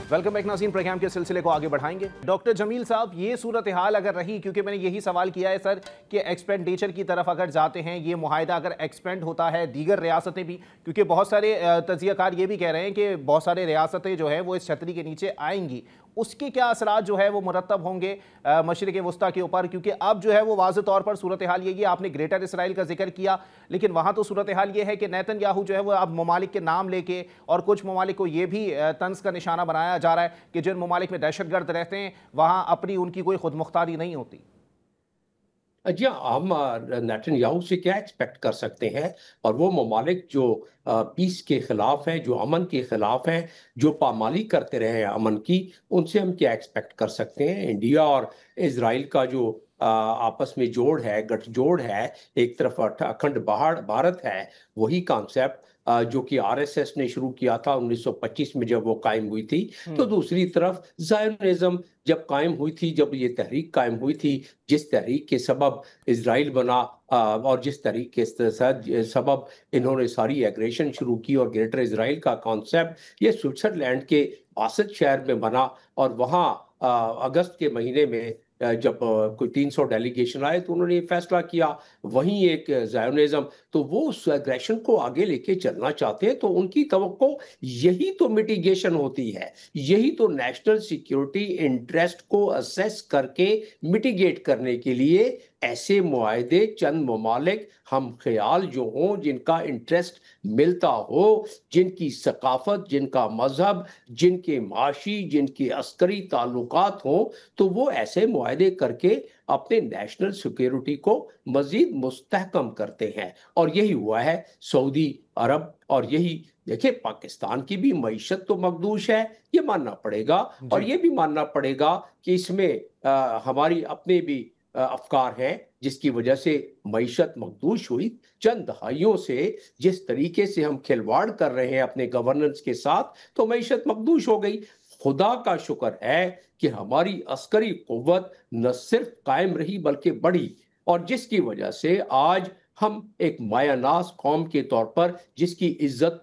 Welcome back नाज़रीन, programme के सिलसिले को आगे बढ़ाएंगे। डॉक्टर जमील साहब, ये सूरत हाल अगर रही, क्योंकि मैंने यही सवाल किया है सर कि एक्सपेंडिचर की तरफ अगर जाते हैं, ये मुआहिदा अगर एक्सपेंड होता है दीगर रियासतें भी, क्योंकि बहुत सारे तज्ज़ियाकार ये भी कह रहे हैं कि बहुत सारे रियासतें जो है वो इस छतरी के नीचे आएंगी, उसके क्या असरात जो है वो मुरतब होंगे मशरिक़ वस्ता के ऊपर, क्योंकि अब जो है वो वाज़ेह तौर पर सूरत हाल ये आपने ग्रेटर इसराइल का जिक्र किया, लेकिन वहाँ तो सूरत हाल ये है कि नेतन्याहू जो है वो अब ममालिक के नाम लेके और कुछ ममालिक को ये भी तंज का निशाना बनाया जा रहा है कि जिन ममालिक में दहशतगर्द रहते हैं वहाँ अपनी उनकी कोई खुद मुख्तारी नहीं होती। जी हाँ, हम नेतन्याहू से क्या एक्सपेक्ट कर सकते हैं। और वो ममालिक जो पीस के खिलाफ हैं, जो अमन के खिलाफ हैं, जो पामाली करते रहे हैं अमन की, उनसे हम क्या एक्सपेक्ट कर सकते हैं। इंडिया और इजराइल का जो आपस में जोड़ है, गठजोड़ है, एक तरफ अखंड भारत है, वही कॉन्सेप्ट जो कि आरएसएस ने शुरू किया था 1925 में जब वो कायम हुई थी। तो दूसरी तरफ ज़ायोनिज़्म जब कायम हुई थी, जब ये तहरीक कायम हुई थी, जिस तहरीक के सबब इजराइल बना और जिस तहरीक के सबब इन्होंने सारी एग्रेशन शुरू की और ग्रेटर इजराइल का कॉन्सेप्ट ये स्विट्जरलैंड के बासत शहर में बना। और वहाँ अगस्त के महीने में जब कोई 300 डेलीगेशन आए तो उन्होंने ये फैसला किया, वहीं एक ज़ायोनिज़्म, तो वो उस एग्रेशन को आगे लेके चलना चाहते हैं। तो उनकी तवक्को यही तो मिटिगेशन होती है, यही तो नेशनल सिक्योरिटी इंटरेस्ट को असेस करके मिटिगेट करने के लिए ऐसे मुआहदे चंद ममालिक हम ख्याल जो हों, जिनका इंटरेस्ट मिलता हो, जिनकी सकाफत, जिनका मजहब, जिनके माशी, जिनके अस्करी ताल्लुकात हों, तो वो ऐसे मुआहदे करके अपने नेशनल सिक्योरिटी को मजीद मुस्तहकम करते हैं। और यही हुआ है सऊदी अरब। और यही देखिए, पाकिस्तान की भी मईशत तो मखदूश है, ये मानना पड़ेगा। और ये भी मानना पड़ेगा कि इसमें हमारी अपने भी अफकार हैं, जिसकी वजह से मईशत मखदूश हुई। चंद दहाइयों से जिस तरीके से हम खिलवाड़ कर रहे हैं अपने गवर्नेंस के साथ, तो मईशत मखदूश हो गई। खुदा का शुक्र है कि हमारी अस्करी कुव्वत न सिर्फ कायम रही बल्कि बढ़ी, और जिसकी वजह से आज हम एक मायानाज कौम के तौर पर, जिसकी इज्जत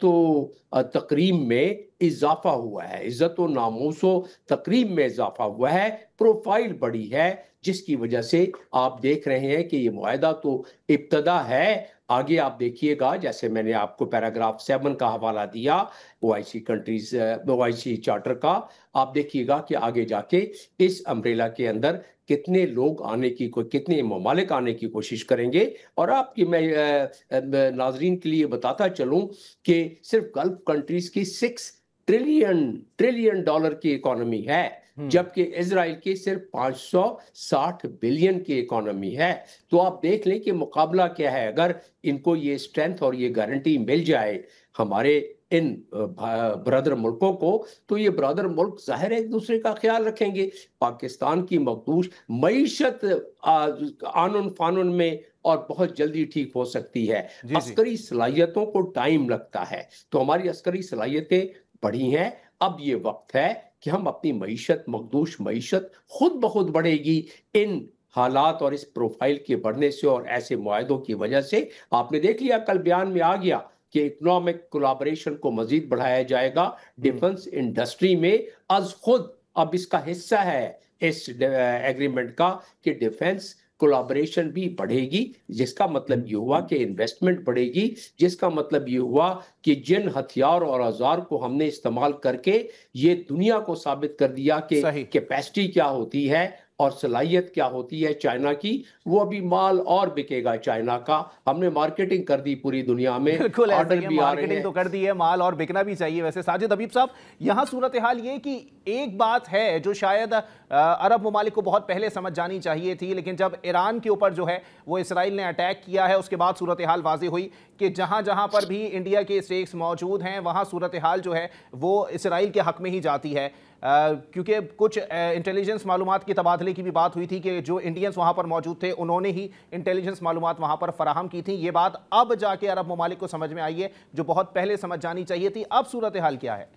तकरीम में इजाफा हुआ है, इज्जत व नामूसो तकरीम में इजाफा हुआ है, प्रोफाइल बढ़ी है, जिसकी वजह से आप देख रहे हैं कि ये मुआहदा तो इब्तदा है। आगे आप देखिएगा, जैसे मैंने आपको पैराग्राफ 7 का हवाला दिया ओआईसी कंट्रीज, ओआईसी चार्टर का, आप देखिएगा कि आगे जाके इस अम्ब्रेला के अंदर कितने लोग आने की, कितने ममालिक आने की कोशिश करेंगे। और आपकी मैं नाजरीन के लिए बताता चलूं कि सिर्फ गल्फ कंट्रीज की 6 ट्रिलियन डॉलर की इकोनॉमी है, जबकि इजराइल की सिर्फ 560 बिलियन की इकोनॉमी है। तो आप देख लें कि मुकाबला क्या है। अगर इनको ये स्ट्रेंथ और ये गारंटी मिल जाए हमारे इन ब्रदर मुल्कों को, तो ये ब्रदर मुल्क जाहिर है एक दूसरे का ख्याल रखेंगे। पाकिस्तान की मखदूश मईशत आनन फानन में और बहुत जल्दी ठीक हो सकती है। अस्करी सलाहियतों को टाइम लगता है, तो हमारी अस्करी सलाहियतें बढ़ी हैं। अब ये वक्त है कि हम अपनी मईशत, मखदूश मईशत खुद ब खुद बढ़ेगी इन हालात और इस प्रोफाइल के बढ़ने से और ऐसे मुआहदों की वजह से। आपने देख लिया, कल बयान में आ गया कि इकोनॉमिक कोलैबोरेशन को मजीद बढ़ाया जाएगा डिफेंस इंडस्ट्री में। अज खुद अब इसका हिस्सा है इस एग्रीमेंट का कि डिफेंस कोलैबोरेशन भी बढ़ेगी, जिसका मतलब ये हुआ कि इन्वेस्टमेंट बढ़ेगी, जिसका मतलब ये हुआ कि जिन हथियार और औजार को हमने इस्तेमाल करके ये दुनिया को साबित कर दिया कि कैपेसिटी क्या होती है और सलाहियत क्या होती है चाइना की, वो अभी माल और बिकेगा चाइना का। हमने मार्केटिंग कर दी पूरी दुनिया में, बिल्कुल ऑर्डर ऐसे भी आ रहे मार्केटिंग हैं। तो कर दी है, माल और बिकना भी चाहिए। वैसे साजिद हबीब साहब, यहाँ सूरत हाल ये कि एक बात है जो शायद अरब ममालिक को बहुत पहले समझ जानी चाहिए थी, लेकिन जब ईरान के ऊपर जो है वो इसराइल ने अटैक किया है, उसके बाद सूरत हाल वाज़ेह हुई कि जहां जहां पर भी इंडिया के स्टेक्स मौजूद हैं वहां सूरत हाल जो है वो इसराइल के हक में ही जाती है। क्योंकि कुछ इंटेलिजेंस मालूमात की तबादले की भी बात हुई थी कि जो इंडियंस वहां पर मौजूद थे उन्होंने ही इंटेलिजेंस मालूमात वहां पर फराहम की थी। ये बात अब जाके अरब ममालिक को समझ में आई है, जो बहुत पहले समझ जानी चाहिए थी। अब सूरत हाल क्या है?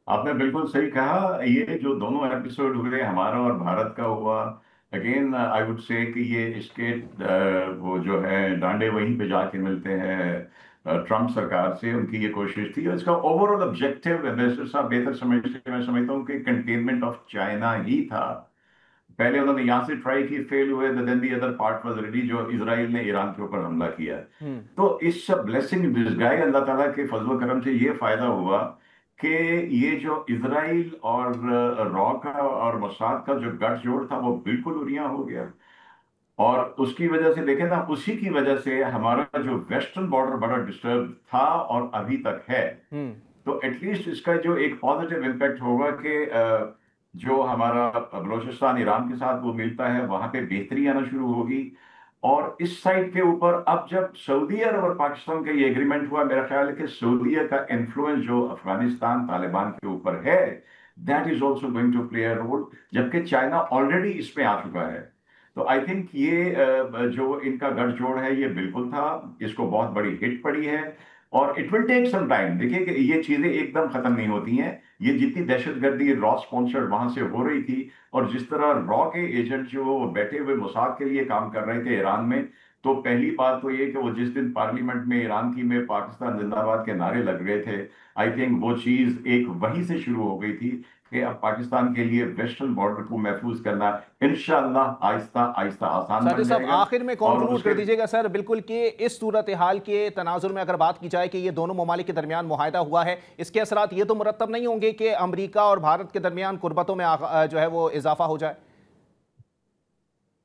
आपने बिल्कुल सही कहा। ये जो दोनों एपिसोड हुए, हमारा और भारत का हुआ, अगेन आई वुड से कि ये इसके वो जो है डांडे वहीं पे जाके मिलते हैं ट्रंप सरकार से उनकी ये कोशिश थी, और इसका ओवरऑल ऑब्जेक्टिव एम्बेसडर साहब बेहतर समझते, मैं समझता हूँ कि कंटेनमेंट ऑफ चाइना ही था। पहले उन्होंने यहाँ से ट्राई की, फेल हुए, then the other part was ready, जो इजराइल ने ईरान के ऊपर हमला किया। तो इस ब्लेसिंग डिस्गाइज, अल्लाह ताला के फजल करम से ये फायदा हुआ कि ये जो इजराइल और रॉ का और मोसाद का जो गठजोड़ था वो बिल्कुल उरियां हो गया। और उसकी वजह से देखें ना, उसी की वजह से हमारा जो वेस्टर्न बॉर्डर बड़ा डिस्टर्ब था और अभी तक है। तो एटलीस्ट इसका जो एक पॉजिटिव इम्पैक्ट होगा कि जो हमारा बलोचिस्तान ईरान के साथ वो मिलता है, वहां पे बेहतरी आना शुरू होगी। और इस साइड के ऊपर अब जब सऊदी अरब और पाकिस्तान का ये एग्रीमेंट हुआ, मेरा ख्याल है कि सऊदी का इन्फ्लुएंस जो अफगानिस्तान तालिबान के ऊपर है, that is also going to play a role, जबकि चाइना ऑलरेडी इसमें आ चुका है। तो आई थिंक ये जो इनका गठजोड़ है ये बिल्कुल था, इसको बहुत बड़ी हिट पड़ी है, और it will take some time. देखिए कि ये चीजें एकदम खत्म नहीं होती हैं। ये जितनी दहशतगर्दी रॉ स्पॉन्सर्ड वहां से हो रही थी, और जिस तरह रॉ के एजेंट जो वो बैठे हुए मोसाद के लिए काम कर रहे थे ईरान में, तो पहली बात तो ये कि वो जिस दिन पार्लियामेंट में ईरान की में पाकिस्तान जिंदाबाद के नारे लग रहे थे, आई थिंक वो चीज एक वहीं से शुरू हो गई थी कि अब पाकिस्तान के लिए वेस्टर्न बॉर्डर को महफूज करना इंशाअल्लाह आहिस्ता आहिस्ता आसान बन साहब, जाएगा। आखिर में कंक्लूड कर दीजिएगा सर, बिल्कुल, कि इस सूरत हाल के तनाजुर में अगर बात की जाए कि ये दोनों ममालिक के दरमियान मुआहदा हुआ है, इसके असरात ये तो मुरतब नहीं होंगे कि अमरीका और भारत के दरमियान कुर्बतों में जो है वो इजाफा हो जाए?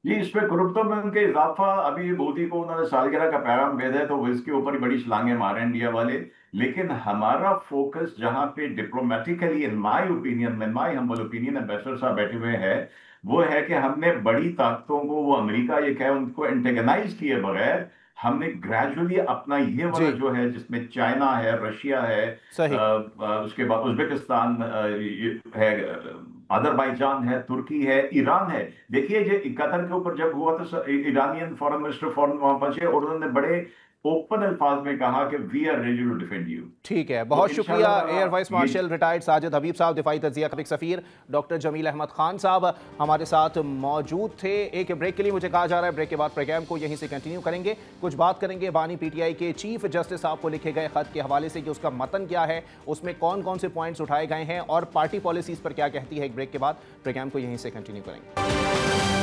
जी, इस पे कुर्बतों में उनके इजाफा, अभी मोदी को उन्होंने सालगिरह का पैगाम भेजा है, तो वो इसके ऊपर ही बड़ी छलांगे मारे इंडिया वाले। लेकिन हमारा फोकस जहां पे diplomatically, in my opinion, in my humble opinion, ambassador साहब बैठे हुए हैं, वो है कि हमने बड़ी ताकतों को, वो अमेरिका ये कहे, उनको एंटेगनाइज किए बगैर हमने ग्रेजुअली अपना ये वाला जो है, जिसमें चाइना है, रशिया है, उसके बाद उज्बेकिस्तान है, अजरबैजान है, तुर्की है, ईरान है। देखिए जो कतर के ऊपर जब हुआ तो ईरानियन फॉरेन मिनिस्टर फॉरेन वहां पहुंचे और उन्होंने बड़े ओपन अल्फाज में कहा कि we are ready to defend you. ठीक है, बहुत शुक्रिया air vice marshal retired Sajid Habib साहब, दिफाई तज्जिया का सफीर डॉक्टर जमील अहमद खान साहब हमारे साथ मौजूद थे। एक ब्रेक के लिए मुझे कहा जा रहा है, ब्रेक के बाद प्रोग्राम को यहीं से कंटिन्यू करेंगे। कुछ बात करेंगे बानी पीटीआई के चीफ जस्टिस साहब को लिखे गए खत के हवाले से कि उसका मतन क्या है, उसमें कौन कौन से पॉइंट्स उठाए गए हैं और पार्टी पॉलिसीज पर क्या कहती है। एक ब्रेक के बाद प्रोग्राम को यहीं से कंटिन्यू करेंगे।